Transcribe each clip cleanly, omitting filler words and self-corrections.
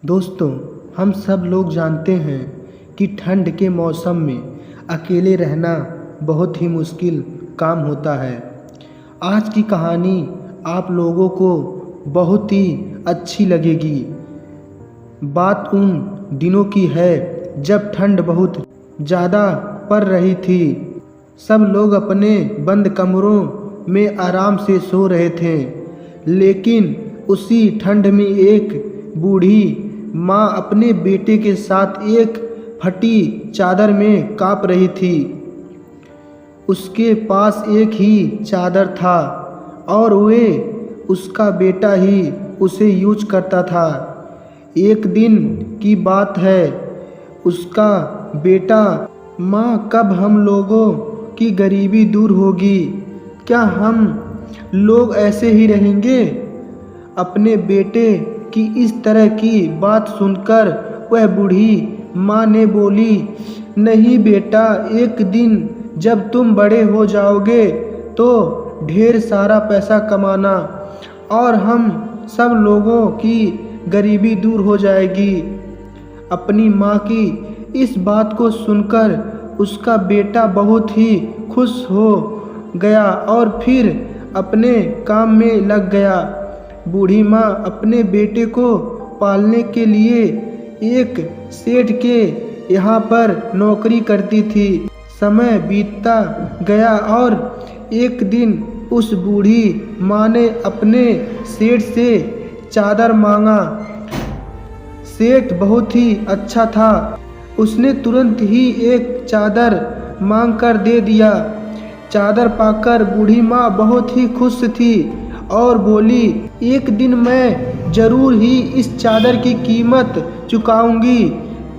दोस्तों, हम सब लोग जानते हैं कि ठंड के मौसम में अकेले रहना बहुत ही मुश्किल काम होता है। आज की कहानी आप लोगों को बहुत ही अच्छी लगेगी। बात उन दिनों की है जब ठंड बहुत ज़्यादा पड़ रही थी। सब लोग अपने बंद कमरों में आराम से सो रहे थे, लेकिन उसी ठंड में एक बूढ़ी माँ अपने बेटे के साथ एक फटी चादर में काँप रही थी। उसके पास एक ही चादर था और वे उसका बेटा ही उसे यूज करता था। एक दिन की बात है, उसका बेटा, माँ कब हम लोगों की गरीबी दूर होगी? क्या हम लोग ऐसे ही रहेंगे? अपने बेटे की इस तरह की बात सुनकर वह बूढ़ी माँ ने बोली, नहीं बेटा, एक दिन जब तुम बड़े हो जाओगे तो ढेर सारा पैसा कमाना और हम सब लोगों की गरीबी दूर हो जाएगी। अपनी माँ की इस बात को सुनकर उसका बेटा बहुत ही खुश हो गया और फिर अपने काम में लग गया। बूढ़ी माँ अपने बेटे को पालने के लिए एक सेठ के यहाँ पर नौकरी करती थी। समय बीतता गया और एक दिन उस बूढ़ी माँ ने अपने सेठ से चादर मांगा। सेठ बहुत ही अच्छा था, उसने तुरंत ही एक चादर मांग कर दे दिया। चादर पाकर बूढ़ी माँ बहुत ही खुश थी और बोली, एक दिन मैं ज़रूर ही इस चादर की कीमत चुकाऊंगी।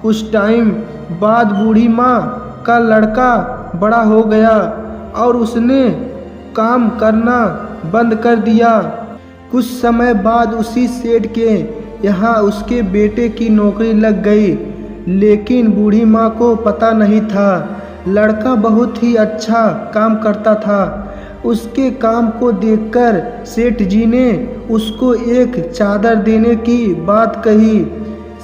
कुछ टाइम बाद बूढ़ी माँ का लड़का बड़ा हो गया और उसने काम करना बंद कर दिया। कुछ समय बाद उसी सेठ के यहाँ उसके बेटे की नौकरी लग गई, लेकिन बूढ़ी माँ को पता नहीं था। लड़का बहुत ही अच्छा काम करता था। उसके काम को देखकर सेठ जी ने उसको एक चादर देने की बात कही।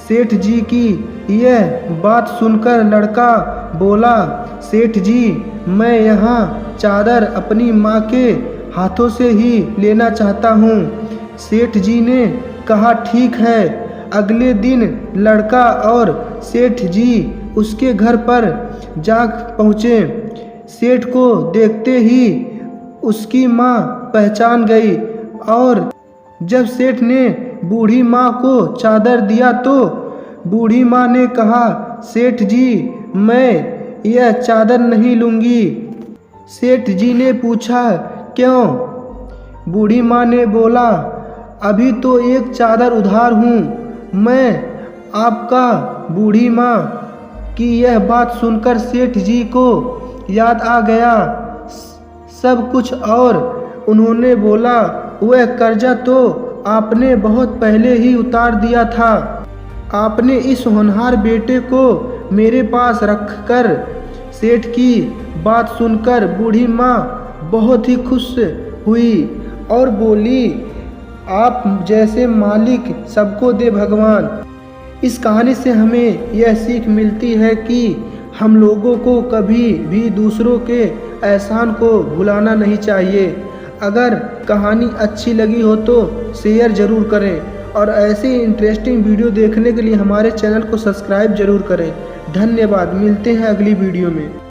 सेठ जी की यह बात सुनकर लड़का बोला, सेठ जी, मैं यहाँ चादर अपनी माँ के हाथों से ही लेना चाहता हूँ। सेठ जी ने कहा, ठीक है। अगले दिन लड़का और सेठ जी उसके घर पर जा पहुँचे। सेठ को देखते ही उसकी माँ पहचान गई और जब सेठ ने बूढ़ी माँ को चादर दिया तो बूढ़ी माँ ने कहा, सेठ जी, मैं यह चादर नहीं लूँगी। सेठ जी ने पूछा, क्यों? बूढ़ी माँ ने बोला, अभी तो एक चादर उधार हूँ मैं आपका। बूढ़ी माँ की यह बात सुनकर सेठ जी को याद आ गया सब कुछ और उन्होंने बोला, वह कर्जा तो आपने बहुत पहले ही उतार दिया था। आपने इस होनहार बेटे को मेरे पास रखकर। सेठ की बात सुनकर बूढ़ी माँ बहुत ही खुश हुई और बोली, आप जैसे मालिक सबको दे भगवान। इस कहानी से हमें यह सीख मिलती है कि हम लोगों को कभी भी दूसरों के एहसान को भुलाना नहीं चाहिए। अगर कहानी अच्छी लगी हो तो शेयर ज़रूर करें और ऐसे इंटरेस्टिंग वीडियो देखने के लिए हमारे चैनल को सब्सक्राइब ज़रूर करें। धन्यवाद, मिलते हैं अगली वीडियो में।